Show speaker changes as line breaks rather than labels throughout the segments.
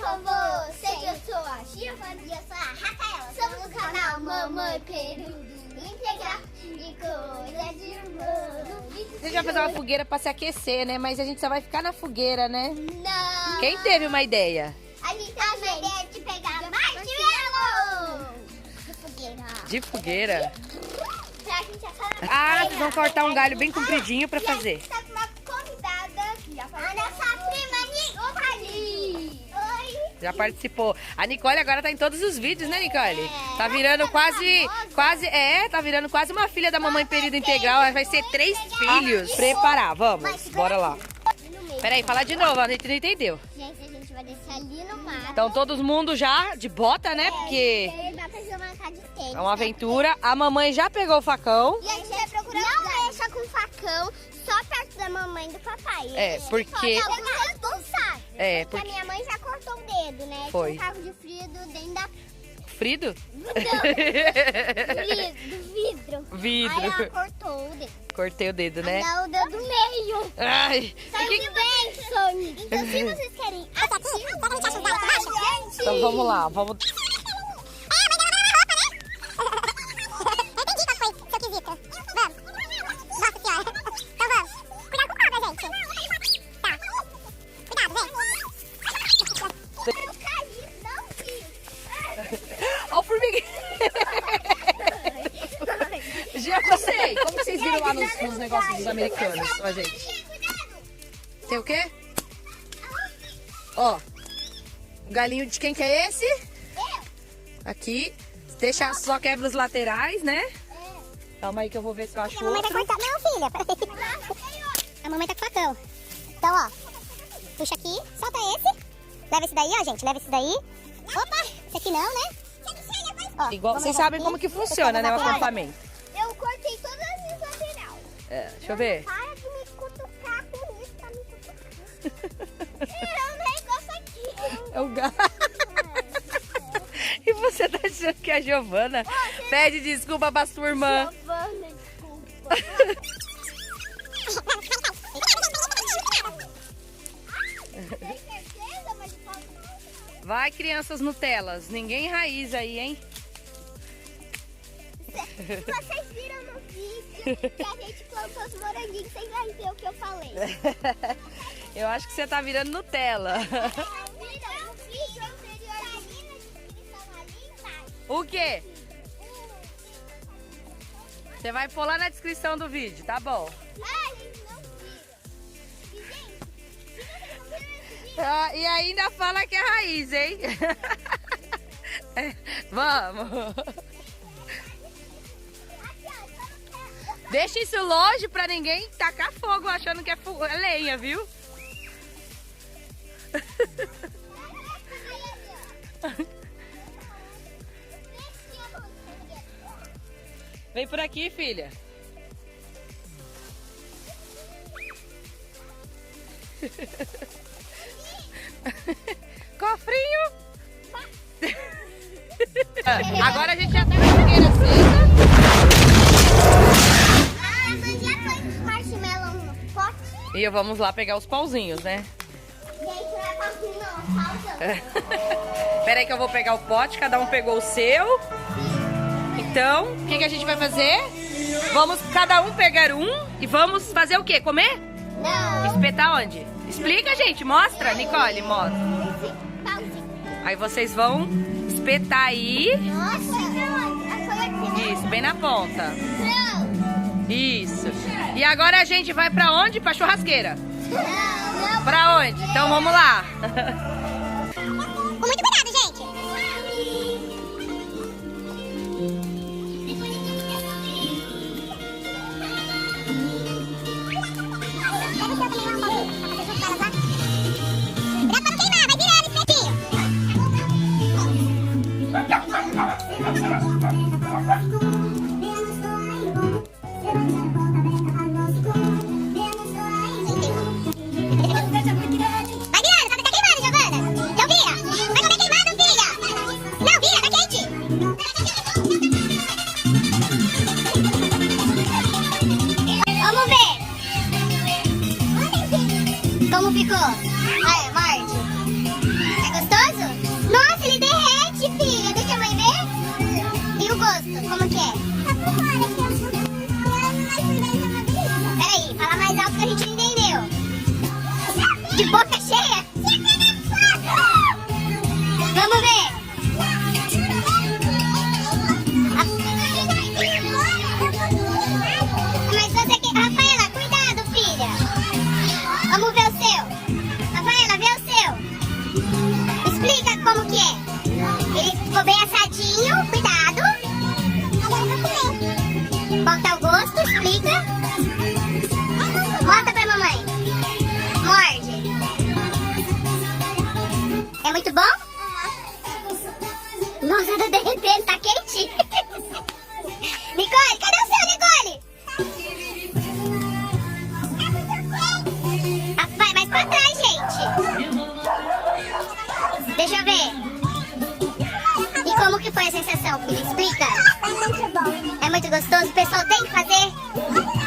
com vocês. Eu sou a Giovana e eu sou a Rafaela. Somos do canal Mamãe Peru do Integral e Coisa de Irmão.
A gente vai fazer uma fogueira pra se aquecer, né? Mas a gente só vai ficar na fogueira, né?
Não.
Quem teve uma ideia?
A gente tem uma ideia de pegar marshmallow. De fogueira.
De fogueira?
Pra gente assar na
Ah,
fogueira.
vocês vão cortar um galho bem compridinho pra fazer.
E a gente tá com uma convidada. A nossa prima Nicole. Oi.
Já participou. A Nicole agora tá em todos os vídeos, né, Nicole? Tá virando tá virando quase uma filha da mamãe período integral. Ela vai ser 3 filhos. Preparar, vamos. Bora lá. Peraí, fala de novo, a gente não entendeu.
Gente, a gente vai descer ali no mato.
Então todo mundo já de bota, né? Porque é uma aventura. A mamãe já pegou o facão.
E a gente vai procurar. Não mexa com o facão só perto da mamãe e do papai.
É, porque...
Alguns não sabem.
É,
Porque a minha mãe já cortou o dedo, né?
Foi.
Tinha um carro de frido dentro da...
Frido?
do vidro.
Vidro.
Aí ela cortou o dedo.
Cortei o dedo, né?
Dá o dedo meio.
Ai.
Saiu bem, Sony. Então se vocês querem assistir...
Então vamos lá, vamos... Olha o formigueiro. Já passei. Como vocês viram lá nos negócios dos americanos? Ó, gente. Tem o quê? Ó. O galinho de quem que é esse? Aqui. Deixa, só quebra os laterais, né? Calma aí que eu vou ver se eu acho
A mamãe
outro.
vai cortar. Não, filha. A mamãe tá com facão. Então, ó. Puxa aqui. Solta esse. Leva esse daí, ó, gente. Leva esse daí. Opa. Esse aqui não, né? Ó,
Igual,
vamos
vocês
levar
sabem
aqui.
como que funciona, né? O acampamento.
Eu cortei todas as laterais.
É, deixa eu ver.
Para de me cutucar com isso, tá me cutucando. Eu nem gosto aqui.
É o gato. E você tá achando que a Giovana pede desculpa pra sua irmã?
Giovana, desculpa. Tem certeza? Mas falta não.
Vai, crianças Nutelas. Ninguém raiz aí, hein?
Vocês viram no vídeo que a gente plantou os moranguinhos, vocês vão ver o que eu falei.
Eu acho que você tá virando Nutella.
Viram no vídeo anterior ali na descrição ali embaixo.
O quê? Você vai pôr lá na descrição do vídeo, tá bom?
Ai, gente, não viram. E, gente, se vocês não viram esse vídeo,
Ah, e ainda fala que é raiz, hein? É, vamos. Deixa isso longe pra ninguém tacar fogo achando que é lenha, viu? Vem por aqui, filha. Cofrinho. Agora a gente já tá na fogueira acesa.
a mãe já põe os marshmallows no pote.
E vamos lá pegar os pauzinhos, né?
E aí, não é potinho não, pausa.
Pera aí que eu vou pegar o pote, cada um pegou o seu. Então, o que, que a gente vai fazer? Vamos cada um pegar um e vamos fazer o quê? Comer?
Não.
Espetar onde? Explica, gente. Mostra, Nicole, mostra.
Pauzinho.
Aí vocês vão espetar aí.
Nossa,
Isso, bem na ponta.
Não.
Isso. E agora a gente vai pra onde? Pra churrasqueira.
Não.
Pra onde? Então vamos lá.
Com muito cuidado, gente. Cuidado pra não queimar, vai virando, espetinho. Vai virando, tá queimando, Giovana. Nossa, tá derretendo, tá quente. Nicole, cadê o seu, Nicole? Ah, vai mais pra trás, gente. Deixa eu ver. E como que foi a sensação, filha? Explica.
É muito bom.
É muito gostoso? O pessoal tem que fazer?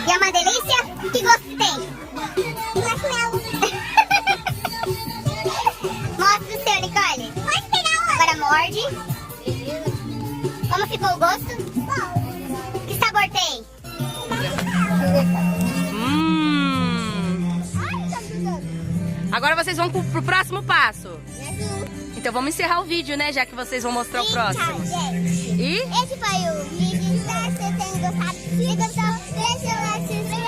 E é uma delícia? Que gosto que tem?
Marshmallow.
Mostra o seu, Nicole.
Pode pegar outro.
Agora morde. Como ficou o gosto?
Bom.
Que sabor tem?
Agora vocês vão pro próximo passo. Então vamos encerrar o vídeo, né? Já que vocês vão mostrar o próximo.
Gente.
E?
Esse foi o vídeo. Espero que vocês tenham gostado. Se gostou, deixa o like, se inscreva.